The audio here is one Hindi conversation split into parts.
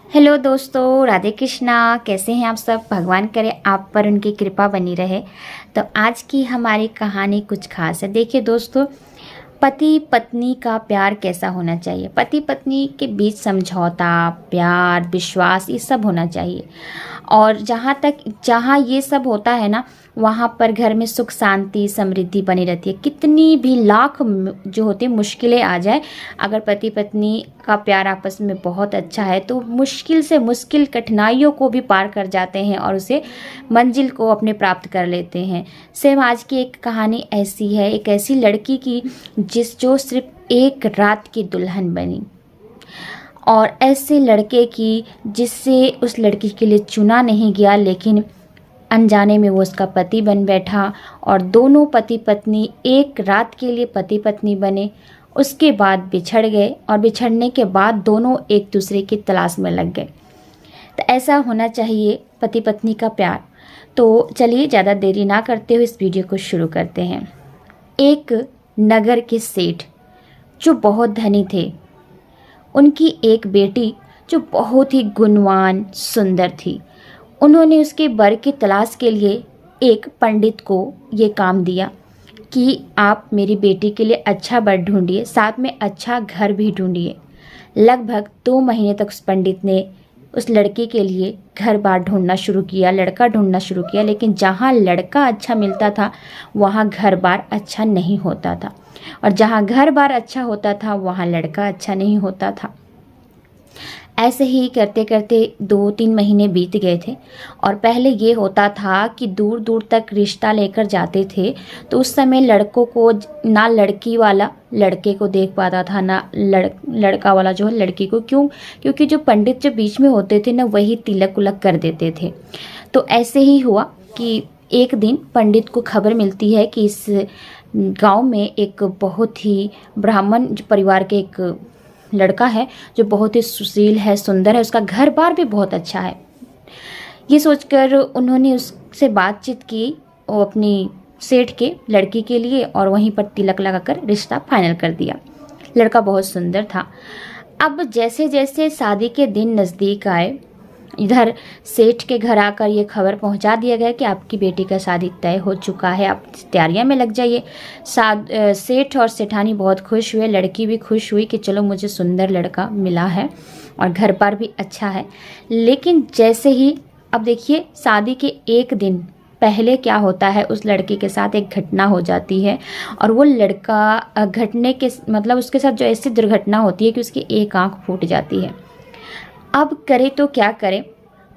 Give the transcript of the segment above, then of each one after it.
हेलो दोस्तों, राधे कृष्णा। कैसे हैं आप सब? भगवान करे आप पर उनकी कृपा बनी रहे। तो आज की हमारी कहानी कुछ खास है। देखिए दोस्तों, पति पत्नी का प्यार कैसा होना चाहिए। पति पत्नी के बीच समझौता, प्यार, विश्वास, ये सब होना चाहिए। और जहाँ ये सब होता है ना, वहाँ पर घर में सुख शांति समृद्धि बनी रहती है। कितनी भी लाख जो होती है मुश्किलें आ जाए, अगर पति पत्नी का प्यार आपस में बहुत अच्छा है तो मुश्किल से मुश्किल कठिनाइयों को भी पार कर जाते हैं और उसे मंजिल को अपने प्राप्त कर लेते हैं। सेम आज की एक कहानी ऐसी है, एक ऐसी लड़की की जो सिर्फ एक रात की दुल्हन बनी, और ऐसे लड़के की जिससे उस लड़की के लिए चुना नहीं गया, लेकिन अनजाने में वो उसका पति बन बैठा। और दोनों पति पत्नी एक रात के लिए पति पत्नी बने, उसके बाद बिछड़ गए और बिछड़ने के बाद दोनों एक दूसरे की तलाश में लग गए। तो ऐसा होना चाहिए पति पत्नी का प्यार। तो चलिए ज़्यादा देरी ना करते हुए इस वीडियो को शुरू करते हैं। एक नगर के सेठ जो बहुत धनी थे, उनकी एक बेटी जो बहुत ही गुणवान सुंदर थी। उन्होंने उसके वर की तलाश के लिए एक पंडित को ये काम दिया कि आप मेरी बेटी के लिए अच्छा वर ढूंढिए, साथ में अच्छा घर भी ढूंढिए। लगभग 2 महीने तक उस पंडित ने उस लड़की के लिए घर बार ढूंढना शुरू किया, लड़का ढूंढना शुरू किया। लेकिन जहाँ लड़का अच्छा मिलता था वहाँ घर बार अच्छा नहीं होता था, और जहाँ घर बार अच्छा होता था वहाँ लड़का अच्छा नहीं होता था। ऐसे ही करते करते 2-3 महीने बीत गए थे। और पहले ये होता था कि दूर दूर तक रिश्ता लेकर जाते थे, तो उस समय लड़कों को ना लड़की वाला लड़के को देख पाता था, ना लड़का वाला जो है लड़की को। क्योंकि जो पंडित जो बीच में होते थे ना, वही तिलक उलक कर देते थे। तो ऐसे ही हुआ कि एक दिन पंडित को खबर मिलती है कि इस गांव में एक बहुत ही ब्राह्मण परिवार के एक लड़का है जो बहुत ही सुशील है, सुंदर है, उसका घर बार भी बहुत अच्छा है। ये सोचकर उन्होंने उससे बातचीत की, वो अपनी सेठ के लड़की के लिए, और वहीं पर तिलक लगाकर रिश्ता फाइनल कर दिया। लड़का बहुत सुंदर था। अब जैसे जैसे शादी के दिन नज़दीक आए, इधर सेठ के घर आकर ये खबर पहुंचा दिया गया कि आपकी बेटी का शादी तय हो चुका है, आप तैयारियां में लग जाइए। सेठ और सेठानी बहुत खुश हुए, लड़की भी खुश हुई कि चलो मुझे सुंदर लड़का मिला है और घर पर भी अच्छा है। लेकिन जैसे ही, अब देखिए, शादी के एक दिन पहले क्या होता है, उस लड़के के साथ एक घटना हो जाती है। और वो लड़का घटने के मतलब उसके साथ जो ऐसी दुर्घटना होती है कि उसकी एक आँख फूट जाती है। अब करे तो क्या करें।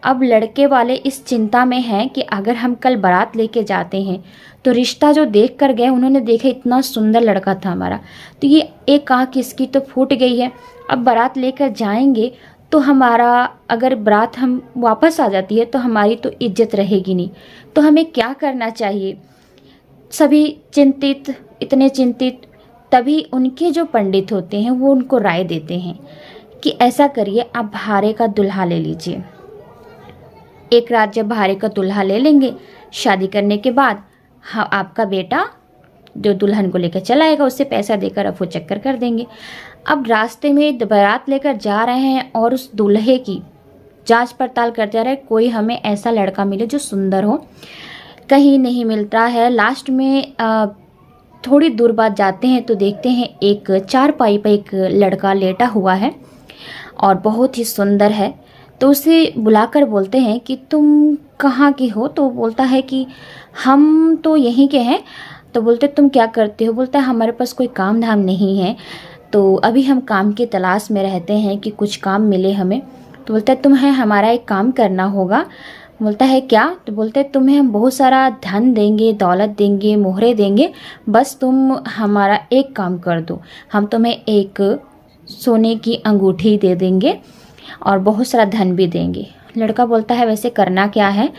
अब लड़के वाले इस चिंता में हैं कि अगर हम कल बारात लेके जाते हैं तो रिश्ता जो देख कर गए, उन्होंने देखा इतना सुंदर लड़का था हमारा, तो ये एक आँख इसकी तो फूट गई है। अब बारात लेकर जाएंगे तो हमारा, अगर बारात हम वापस आ जाती है तो हमारी तो इज्जत रहेगी नहीं। तो हमें क्या करना चाहिए? सभी चिंतित, इतने चिंतित। तभी उनके जो पंडित होते हैं वो उनको राय देते हैं कि ऐसा करिए, आप भाड़े का दूल्हा ले लीजिए। एक रात जब भाड़े का दूल्हा ले लेंगे, शादी करने के बाद हाँ, आपका बेटा जो दुल्हन को लेकर चला आएगा, उससे पैसा देकर अफू चक्कर कर देंगे। अब रास्ते में बारात लेकर जा रहे हैं और उस दूल्हे की जांच पड़ताल करते जा रहे हैं, कोई हमें ऐसा लड़का मिले जो सुंदर हो। कहीं नहीं मिलता है। लास्ट में थोड़ी दूर बाद जाते हैं तो देखते हैं एक चारपाई पर एक लड़का लेटा हुआ है और बहुत ही सुंदर है। तो उसे बुलाकर बोलते हैं कि तुम कहाँ की हो? तो बोलता है कि हम तो यहीं के हैं। तो बोलते तुम क्या करते हो? बोलता है हमारे पास कोई काम धाम नहीं है, तो अभी हम काम की तलाश में रहते हैं कि कुछ काम मिले हमें। तो बोलता है तुम्हें हमारा एक काम करना होगा। बोलता है क्या? तो बोलते हैं तुम्हें हम बहुत सारा धन देंगे, दौलत देंगे, मोहरे देंगे, बस तुम हमारा एक काम कर दो। हम तुम्हें एक सोने की अंगूठी दे देंगे और बहुत सारा धन भी देंगे। लड़का बोलता है वैसे करना क्या है?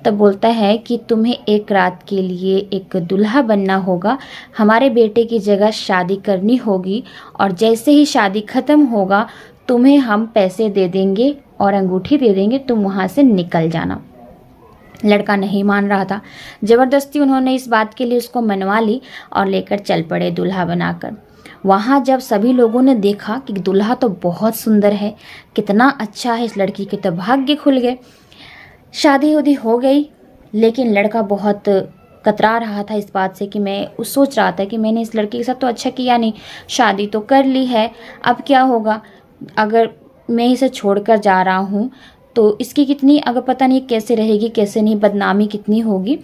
तब बोलता है कि तुम्हें एक रात के लिए एक दूल्हा बनना होगा, हमारे बेटे की जगह शादी करनी होगी, और जैसे ही शादी ख़त्म होगा तुम्हें हम पैसे दे देंगे और अंगूठी दे देंगे, तुम वहाँ से निकल जाना। लड़का नहीं मान रहा था। ज़बरदस्ती उन्होंने इस बात के लिए उसको मनवा ली और लेकर चल पड़े दूल्हा बनाकर। वहाँ जब सभी लोगों ने देखा कि दूल्हा तो बहुत सुंदर है, कितना अच्छा है, इस लड़की के तो भाग्य खुल गए। शादी उदी हो गई, लेकिन लड़का बहुत कतरा रहा था इस बात से कि मैं सोच रहा था कि मैंने इस लड़की के साथ तो अच्छा किया नहीं, शादी तो कर ली है, अब क्या होगा, अगर मैं इसे छोड़कर जा रहा हूँ तो इसकी कितनी, अगर पता नहीं कैसे रहेगी कैसे नहीं, बदनामी कितनी होगी।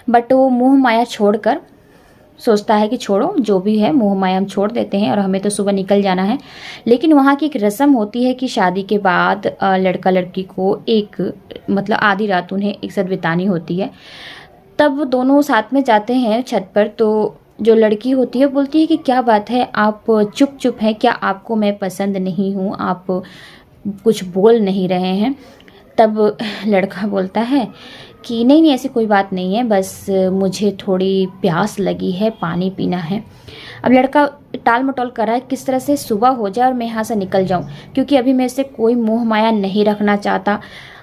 बट वो मोह माया छोड़कर सोचता है कि छोड़ो जो भी है, मोह माया हम छोड़ देते हैं और हमें तो सुबह निकल जाना है। लेकिन वहाँ की एक रस्म होती है कि शादी के बाद लड़का लड़की को एक मतलब आधी रात उन्हें एक साथ बितानी होती है। तब वो दोनों साथ में जाते हैं छत पर, तो जो लड़की होती है बोलती है कि क्या बात है, आप चुप चुप हैं क्या, आपको मैं पसंद नहीं हूँ, आप कुछ बोल नहीं रहे हैं। तब लड़का बोलता है कि नहीं नहीं ऐसी कोई बात नहीं है, बस मुझे थोड़ी प्यास लगी है, पानी पीना है। अब लड़का टाल मटोल कर रहा है किस तरह से सुबह हो जाए और मैं यहाँ से निकल जाऊँ, क्योंकि अभी मैं इससे कोई मोह माया नहीं रखना चाहता।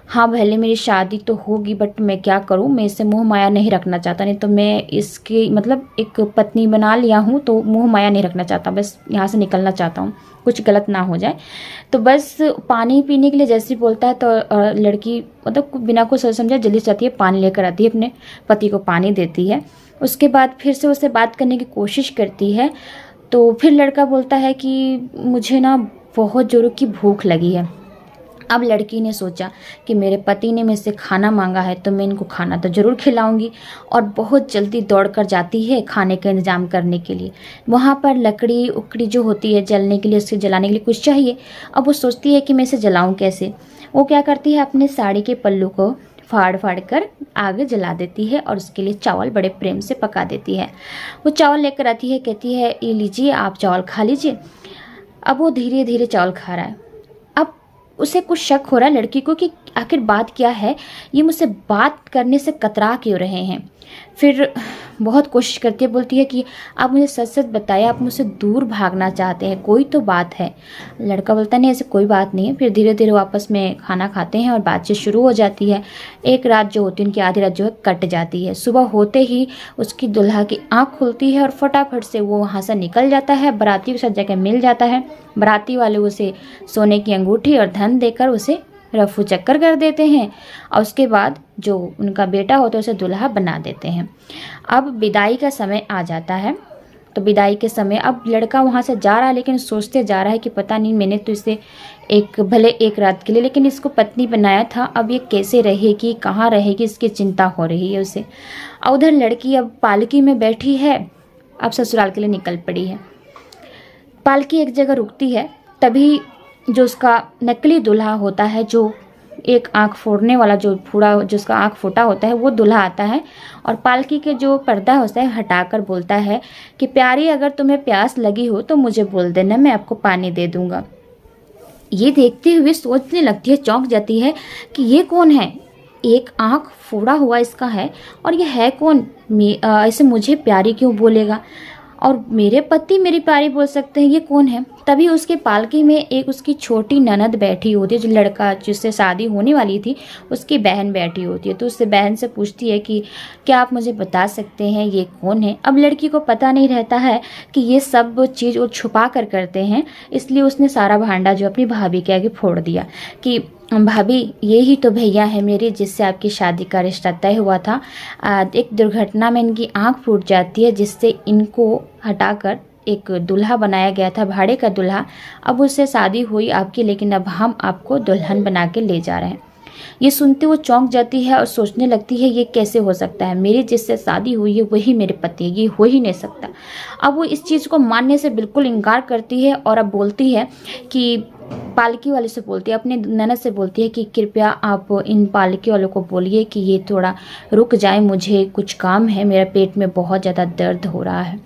हाँ भले मेरी शादी तो होगी, बट मैं क्या करूँ, मैं इससे मोह माया नहीं रखना चाहता, नहीं तो मैं इसकी मतलब एक पत्नी बना लिया हूँ तो मोह माया नहीं रखना चाहता, बस यहाँ से निकलना चाहता हूँ, कुछ गलत ना हो जाए। तो बस पानी पीने के लिए जैसे ही बोलता है तो लड़की मतलब बिना कुछ सोच समझे जल्दी से जाती है, पानी लेकर आती है, अपने पति को पानी देती है। उसके बाद फिर से उससे बात करने की कोशिश करती है। तो फिर लड़का बोलता है कि मुझे ना बहुत ज़ोरों की भूख लगी है। अब लड़की ने सोचा कि मेरे पति ने मुझसे खाना मांगा है तो मैं इनको खाना तो ज़रूर खिलाऊंगी, और बहुत जल्दी दौड़कर जाती है खाने का इंतज़ाम करने के लिए। वहाँ पर लकड़ी उकड़ी जो होती है जलने के लिए, उससे जलाने के लिए कुछ चाहिए। अब वो सोचती है कि मैं इसे जलाऊँ कैसे। वो क्या करती है, अपने साड़ी के पल्लू को फाड़ फाड़ कर आग जला देती है और उसके लिए चावल बड़े प्रेम से पका देती है। वो चावल लेकर आती है, कहती है ये लीजिए आप चावल खा लीजिए। अब वो धीरे धीरे चावल खा रहा है। अब उसे कुछ शक हो रहा है लड़की को कि आखिर बात क्या है, ये मुझसे बात करने से कतरा क्यों रहे हैं। फिर बहुत कोशिश करती है, बोलती है कि आप मुझे सच सच बताइए, आप मुझसे दूर भागना चाहते हैं, कोई तो बात है। लड़का बोलता नहीं ऐसे कोई बात नहीं है। फिर धीरे धीरे वापस में खाना खाते हैं और बातचीत शुरू हो जाती है। एक रात जो होती है उनकी आधी रात जो है कट जाती है। सुबह होते ही उसकी दुल्हा की आँख खुलती है और फटाफट से वो वहाँ से निकल जाता है, बाराती के साथ जाकर मिल जाता है। बाराती वाले उसे सोने की अंगूठी और धन देकर उसे रफू चक्कर कर देते हैं और उसके बाद जो उनका बेटा होता है उसे दुल्हा बना देते हैं। अब विदाई का समय आ जाता है। तो विदाई के समय अब लड़का वहाँ से जा रहा है, लेकिन सोचते जा रहा है कि पता नहीं मैंने तो इसे भले एक रात के लिए, लेकिन इसको पत्नी बनाया था, अब ये कैसे रहेगी, कहाँ रहेगी, इसकी चिंता हो रही है उसे। और उधर लड़की अब पालकी में बैठी है, अब ससुराल के लिए निकल पड़ी है। पालकी एक जगह रुकती है, तभी जो उसका नकली दूल्हा होता है, जो एक आँख फोड़ने वाला, जो उसका आँख फूटा होता है, वो दूल्हा आता है और पालकी के जो पर्दा होता है हटाकर बोलता है कि प्यारी अगर तुम्हें प्यास लगी हो तो मुझे बोल देना, मैं आपको पानी दे दूँगा। ये देखते हुए सोचने लगती है, चौंक जाती है कि ये कौन है, एक आँख फोड़ा हुआ इसका है और ये है कौन, ऐसे मुझे प्यारी क्यों बोलेगा, और मेरे पति मेरी प्यारी बोल सकते हैं, ये कौन है। तभी उसके पालकी में एक उसकी छोटी ननद बैठी होती है, जो लड़का जिससे शादी होने वाली थी उसकी बहन बैठी होती है। तो उससे बहन से पूछती है कि क्या आप मुझे बता सकते हैं ये कौन है। अब लड़की को पता नहीं रहता है कि ये सब चीज़ वो छुपा कर करते हैं, इसलिए उसने सारा भांडा जो अपनी भाभी के आगे फोड़ दिया कि भाभी ये ही तो भैया है मेरे, जिससे आपकी शादी का रिश्ता तय हुआ था। एक दुर्घटना में इनकी आंख फूट जाती है, जिससे इनको हटाकर एक दूल्हा बनाया गया था, भाड़े का दूल्हा। अब उससे शादी हुई आपकी, लेकिन अब हम आपको दुल्हन बना के ले जा रहे हैं। ये सुनते वो चौंक जाती है और सोचने लगती है ये कैसे हो सकता है, मेरी जिससे शादी हुई है वही मेरे पति है, ये हो ही नहीं सकता। अब वो इस चीज़ को मानने से बिल्कुल इनकार करती है और अब बोलती है कि पालकी वाले से बोलती है, अपने ननद से बोलती है कि कृपया आप इन पालकी वालों को बोलिए कि ये थोड़ा रुक जाए, मुझे कुछ काम है, मेरा पेट में बहुत ज़्यादा दर्द हो रहा है।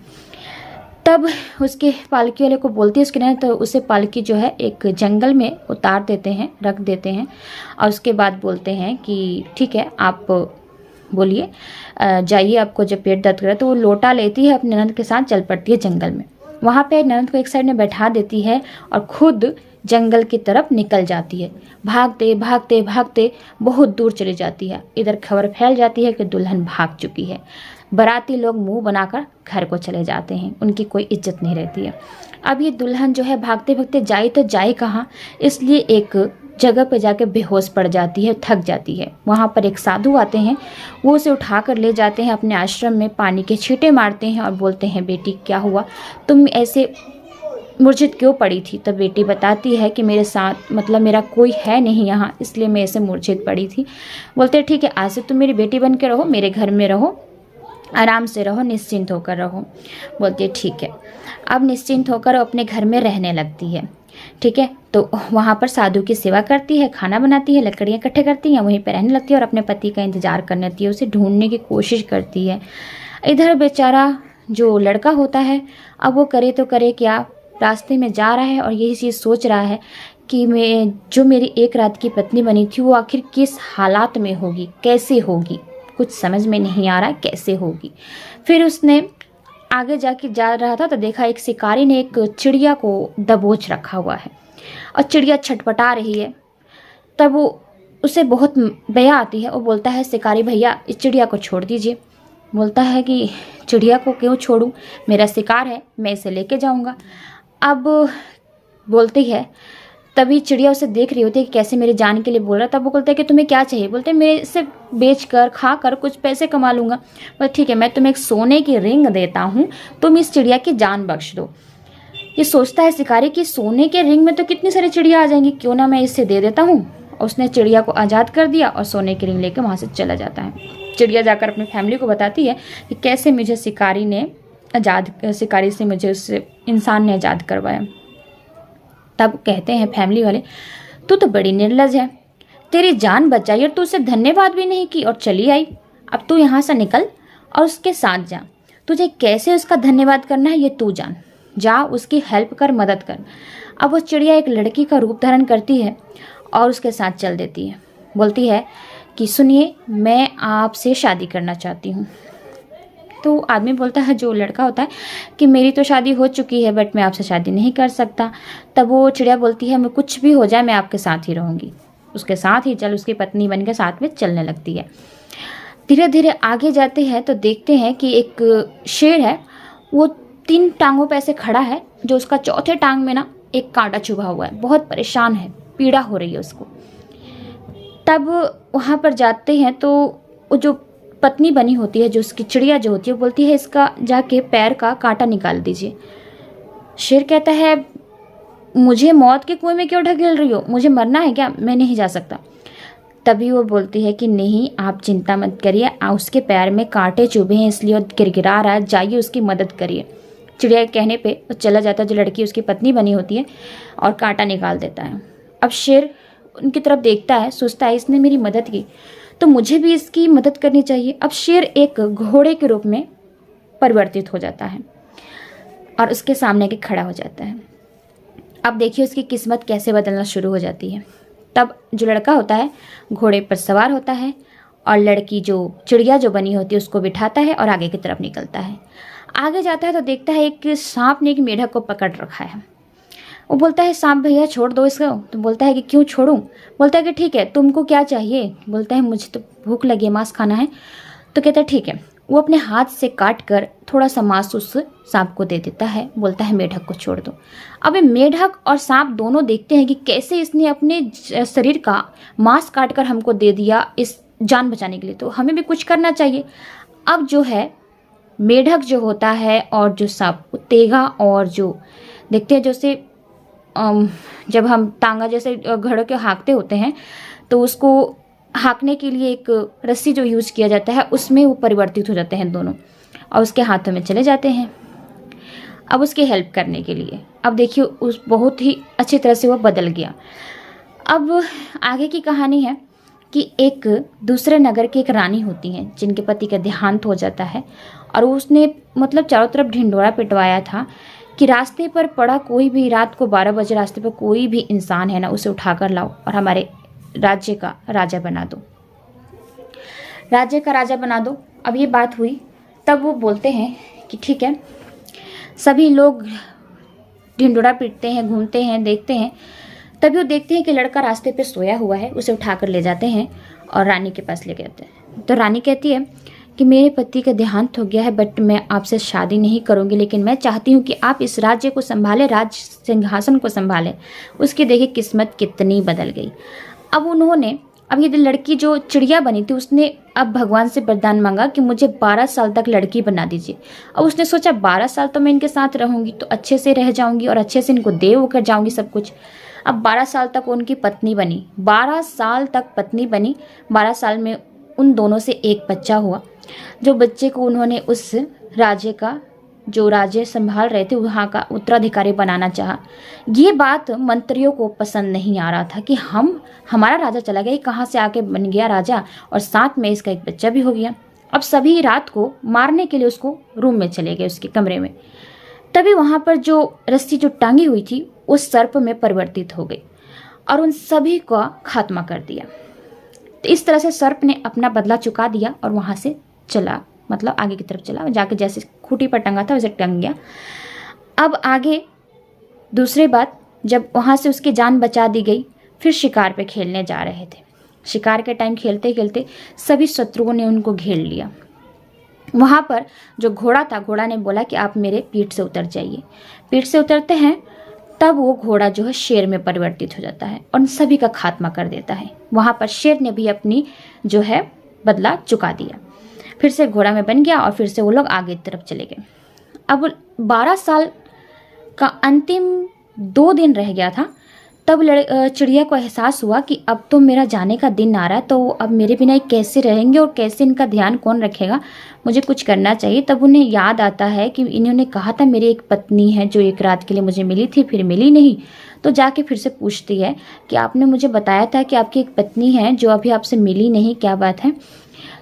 तब उसके पालकी वाले को बोलती है उसके ननद, तो उसे पालकी जो है एक जंगल में उतार देते हैं, रख देते हैं और उसके बाद बोलते हैं कि ठीक है आप बोलिए, जाइए, आपको जब पेट दर्द करे। तो वो लोटा लेती है, अपने ननद के साथ चल पड़ती है जंगल में। वहाँ पे ननद को एक साइड में बैठा देती है और खुद जंगल की तरफ निकल जाती है। भागते भागते भागते बहुत दूर चली जाती है। इधर खबर फैल जाती है कि दुल्हन भाग चुकी है। बाराती लोग मुंह बनाकर घर को चले जाते हैं, उनकी कोई इज्जत नहीं रहती है। अब ये दुल्हन जो है भागते भागते जाए तो जाए कहाँ, इसलिए एक जगह पे जाके बेहोश पड़ जाती है, थक जाती है। वहाँ पर एक साधु आते हैं, वो उसे उठा कर ले जाते हैं अपने आश्रम में, पानी के छींटे मारते हैं और बोलते हैं बेटी क्या हुआ, तुम ऐसे मूर्छित क्यों पड़ी थी। तब बेटी बताती है कि मेरे साथ मतलब मेरा कोई है नहीं यहाँ, इसलिए मैं ऐसे मूर्छित पड़ी थी। बोलते हैं ठीक है, आज से तुम मेरी बेटी बन के रहो, मेरे घर में रहो, आराम से रहो, निश्चिंत होकर रहो। बोलती है ठीक है। अब निश्चिंत होकर अपने घर में रहने लगती है। ठीक है, तो वहाँ पर साधु की सेवा करती है, खाना बनाती है, लकड़ियाँ इकट्ठे करती है, वहीं पर रहने लगती है और अपने पति का इंतजार करने लगती है, उसे ढूंढने की कोशिश करती है। इधर बेचारा जो लड़का होता है, अब वो करे तो करे क्या, रास्ते में जा रहा है और यही चीज़ सोच रहा है कि मैं जो मेरी एक रात की पत्नी बनी थी वो आखिर किस हालात में होगी, कैसे होगी, कुछ समझ में नहीं आ रहा कैसे होगी। फिर उसने आगे जाके जा रहा था तो देखा एक शिकारी ने एक चिड़िया को दबोच रखा हुआ है और चिड़िया छटपटा रही है। तब वो उसे बहुत दया आती है, वो बोलता है शिकारी भैया इस चिड़िया को छोड़ दीजिए। बोलता है कि चिड़िया को क्यों छोड़ूं, मेरा शिकार है, मैं इसे लेके जाऊंगा। अब बोलती है, तभी चिड़िया उसे देख रही होती है कि कैसे मेरी जान के लिए बोल रहा है। तब वो बोलते हैं कि तुम्हें क्या चाहिए। बोलते हैं मैं इसे बेच कर खा कर कुछ पैसे कमा लूँगा। बोले ठीक है, मैं तुम्हें एक सोने की रिंग देता हूँ, तुम इस चिड़िया की जान बख्श दो। ये सोचता है शिकारी कि सोने के रिंग में तो कितनी सारी चिड़िया आ जाएंगी, क्यों ना मैं इसे दे देता हूँ। उसने चिड़िया को आज़ाद कर दिया और सोने की रिंग लेकर वहाँ से चला जाता है। चिड़िया जाकर अपनी फैमिली को बताती है कि कैसे मुझे शिकारी से मुझे उस इंसान ने आज़ाद करवाया। तब कहते हैं फैमिली वाले, तू तो बड़ी निर्लज है, तेरी जान बचाई और तू उसे धन्यवाद भी नहीं की और चली आई। अब तू यहाँ से निकल और उसके साथ जा, तुझे कैसे उसका धन्यवाद करना है ये तू जान, जा उसकी हेल्प कर, मदद कर। अब वो चिड़िया एक लड़की का रूप धारण करती है और उसके साथ चल देती है। बोलती है कि सुनिए, मैं आपसे शादी करना चाहती हूँ। तो आदमी बोलता है, जो लड़का होता है, कि मेरी तो शादी हो चुकी है बट मैं आपसे शादी नहीं कर सकता। तब वो चिड़िया बोलती है, मैं कुछ भी हो जाए मैं आपके साथ ही रहूँगी। उसके साथ ही चल, उसकी पत्नी बन के साथ में चलने लगती है। धीरे धीरे आगे जाते हैं तो देखते हैं कि एक शेर है, वो 3 टांगों पे ऐसे खड़ा है, जो उसका चौथे टांग में ना एक कांटा चुभा हुआ है, बहुत परेशान है, पीड़ा हो रही है उसको। तब वहाँ पर जाते हैं तो वो जो पत्नी बनी होती है, जो उसकी चिड़िया जो होती है, वो बोलती है इसका जाके पैर का कांटा निकाल दीजिए। शेर कहता है, मुझे मौत के कुएं में क्यों ढकेल रही हो, मुझे मरना है क्या, मैं नहीं जा सकता। तभी वो बोलती है कि नहीं, आप चिंता मत करिए, उसके पैर में कांटे चुभे हैं इसलिए वो गिड़गिड़ा रहा है, जाइए उसकी मदद करिए। चिड़िया के कहने पे वो चला जाता है, जो लड़की उसकी पत्नी बनी होती है, और कांटा निकाल देता है। अब शेर उनकी तरफ देखता है, सोचता है इसने मेरी मदद की तो मुझे भी इसकी मदद करनी चाहिए। अब शेर एक घोड़े के रूप में परिवर्तित हो जाता है और उसके सामने के खड़ा हो जाता है। अब देखिए उसकी किस्मत कैसे बदलना शुरू हो जाती है। तब जो लड़का होता है घोड़े पर सवार होता है और लड़की जो चिड़िया जो बनी होती है उसको बिठाता है और आगे की तरफ निकलता है। आगे जाता है तो देखता है एक सांप ने एक मेढक को पकड़ रखा है। वो बोलता है, सांप भैया छोड़ दो इसको। तो बोलता है कि क्यों छोड़ूं। बोलता है कि ठीक है, तुमको क्या चाहिए। बोलता है मुझे तो भूख लगी है, मांस खाना है। तो कहता है ठीक है। वो अपने हाथ से काट कर थोड़ा सा मांस उस सांप को दे देता है। बोलता है मेढक को छोड़ दो। अब ये मेढक और सांप दोनों देखते हैं कि कैसे इसने अपने शरीर का मांस काट कर हमको दे दिया इस जान बचाने के लिए, तो हमें भी कुछ करना चाहिए। अब जो है मेढक जो होता है और जो सांप तेगा और जो देखते हैं जैसे जब हम तांगा जैसे घड़ों के हाँकते होते हैं तो उसको हाँकने के लिए एक रस्सी जो यूज़ किया जाता है उसमें वो परिवर्तित हो जाते हैं दोनों और उसके हाथों में चले जाते हैं अब उसकी हेल्प करने के लिए। अब देखिए उस बहुत ही अच्छी तरह से वो बदल गया। अब आगे की कहानी है कि एक दूसरे नगर की एक रानी होती हैं जिनके पति का देहांत हो जाता है और उसने मतलब चारों तरफ ढिंढोरा पिटवाया था कि रास्ते पर पड़ा कोई भी, रात को 12 बजे रास्ते पर कोई भी इंसान है ना, उसे उठाकर लाओ और हमारे राज्य का राजा बना दो, राज्य का राजा बना दो। अब ये बात हुई तब वो बोलते हैं कि ठीक है। सभी लोग ढिंढोरा पीटते हैं, घूमते हैं, देखते हैं। तभी वो देखते हैं कि लड़का रास्ते पे सोया हुआ है, उसे उठाकर ले जाते हैं और रानी के पास ले जाते हैं। तो रानी कहती है कि मेरे पति का देहांत हो गया है, बट मैं आपसे शादी नहीं करूँगी, लेकिन मैं चाहती हूँ कि आप इस राज्य को संभालें, राज सिंहासन को संभालें। उसकी देखिए किस्मत कितनी बदल गई। अब ये लड़की जो चिड़िया बनी थी, उसने अब भगवान से वरदान मांगा कि मुझे 12 साल तक लड़की बना दीजिए। अब उसने सोचा 12 साल तो मैं इनके साथ रहूँगी तो अच्छे से रह जाऊँगी और अच्छे से इनको दे होकर जाऊँगी सब कुछ। अब 12 साल तक उनकी पत्नी बनी, 12 साल तक पत्नी बनी। 12 साल में उन दोनों से एक बच्चा हुआ, जो बच्चे को उन्होंने उस राज्य का, जो राज्य संभाल रहे थे वहाँ का उत्तराधिकारी बनाना चाहा। ये बात मंत्रियों को पसंद नहीं आ रहा था कि हमारा राजा चला गया, कहाँ से आके बन गया राजा, और साथ में इसका एक बच्चा भी हो गया। अब सभी रात को मारने के लिए उसको रूम में चले गए, उसके कमरे में। तभी वहाँ पर जो रस्सी जो टांगी हुई थी उस सर्प में परिवर्तित हो गई और उन सभी का खात्मा कर दिया। तो इस तरह से सर्प ने अपना बदला चुका दिया और वहाँ से चला, मतलब आगे की तरफ चला, जाके जैसे खूंटी पर टंगा था वैसे टंग गया। अब आगे दूसरी बात, जब वहाँ से उसकी जान बचा दी गई, फिर शिकार पे खेलने जा रहे थे। शिकार के टाइम खेलते खेलते सभी शत्रुओं ने उनको घेर लिया। वहाँ पर जो घोड़ा था, घोड़ा ने बोला कि आप मेरे पीठ से उतर जाइए। पीठ से उतरते हैं तब वो घोड़ा जो है शेर में परिवर्तित हो जाता है और सभी का खात्मा कर देता है। वहाँ पर शेर ने भी अपनी जो है बदला चुका दिया, फिर से घोड़ा में बन गया और फिर से वो लोग आगे की तरफ चले गए। अब 12 साल का अंतिम 2 दिन रह गया था, तब चिड़िया को एहसास हुआ कि अब तो मेरा जाने का दिन आ रहा है, तो अब मेरे बिना ये कैसे रहेंगे और कैसे इनका ध्यान कौन रखेगा, मुझे कुछ करना चाहिए। तब उन्हें याद आता है कि इन्होंने कहा था मेरी एक पत्नी है जो एक रात के लिए मुझे मिली थी, फिर मिली नहीं। तो जाके फिर से पूछती है कि आपने मुझे बताया था कि आपकी एक पत्नी है जो अभी आपसे मिली नहीं, क्या बात है,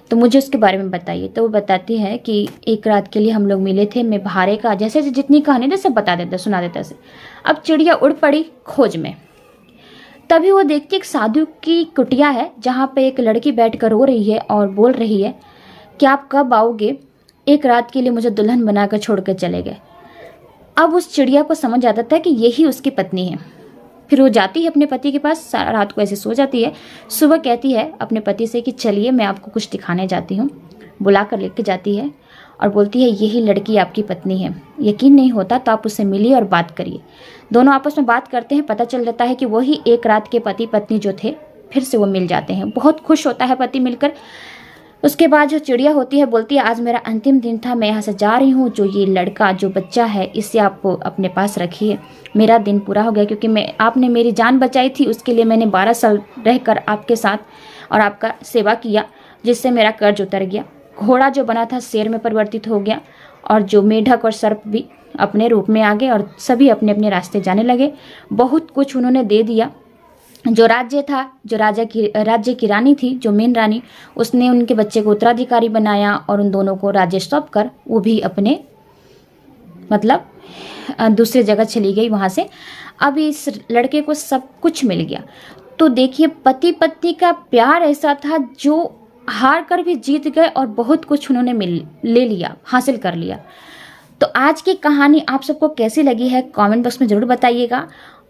तो मुझे उसके बारे में बताइए। तो वो बताती है कि एक रात के लिए हम लोग मिले थे, मैं भारे का जैसे जितनी कहानी थी सब बता देता, सुना देता से। अब चिड़िया उड़ पड़ी खोज में। तभी वो देखती एक साधु की कुटिया है जहाँ पे एक लड़की बैठकर रो रही है और बोल रही है कि आप कब आओगे, एक रात के लिए मुझे दुल्हन बनाकर छोड़ कर चले गए। अब उस चिड़िया को समझ आता था कि यही उसकी पत्नी है। फिर वो जाती है अपने पति के पास, सारा रात को ऐसे सो जाती है। सुबह कहती है अपने पति से कि चलिए मैं आपको कुछ दिखाने जाती हूँ। बुला कर लेके जाती है और बोलती है यही लड़की आपकी पत्नी है, यकीन नहीं होता तो आप उससे मिलिए और बात करिए। दोनों आपस में बात करते हैं, पता चल जाता है कि वही एक रात के पति पत्नी जो थे, फिर से वो मिल जाते हैं। बहुत खुश होता है पति मिलकर। उसके बाद जो चिड़िया होती है बोलती है आज मेरा अंतिम दिन था, मैं यहाँ से जा रही हूँ, जो ये लड़का जो बच्चा है इसे आप अपने पास रखिए, मेरा दिन पूरा हो गया, क्योंकि आपने मेरी जान बचाई थी, उसके लिए मैंने 12 साल रहकर आपके साथ और आपका सेवा किया, जिससे मेरा कर्ज उतर गया। घोड़ा जो बना था शेर में परिवर्तित हो गया और जो मेढक और सर्प भी अपने रूप में आ गए और सभी अपने अपने रास्ते जाने लगे। बहुत कुछ उन्होंने दे दिया। जो राज्य था, जो राज्य की रानी थी, जो मेन रानी, उसने उनके बच्चे को उत्तराधिकारी बनाया और उन दोनों को राज्य सौंप कर वो भी अपने मतलब दूसरी जगह चली गई वहाँ से। अब इस लड़के को सब कुछ मिल गया। तो देखिए पति पत्नी का प्यार ऐसा था जो हार कर भी जीत गए और बहुत कुछ उन्होंने ले लिया, हासिल कर लिया। तो आज की कहानी आप सबको कैसी लगी है कमेंट बॉक्स में ज़रूर बताइएगा।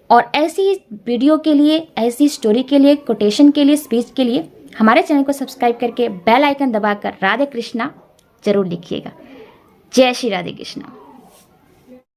और ऐसी वीडियो के लिए, ऐसी स्टोरी के लिए, कोटेशन के लिए, स्पीच के लिए हमारे चैनल को सब्सक्राइब करके बेल आइकन दबाकर राधे कृष्णा जरूर लिखिएगा। जय श्री राधे कृष्णा।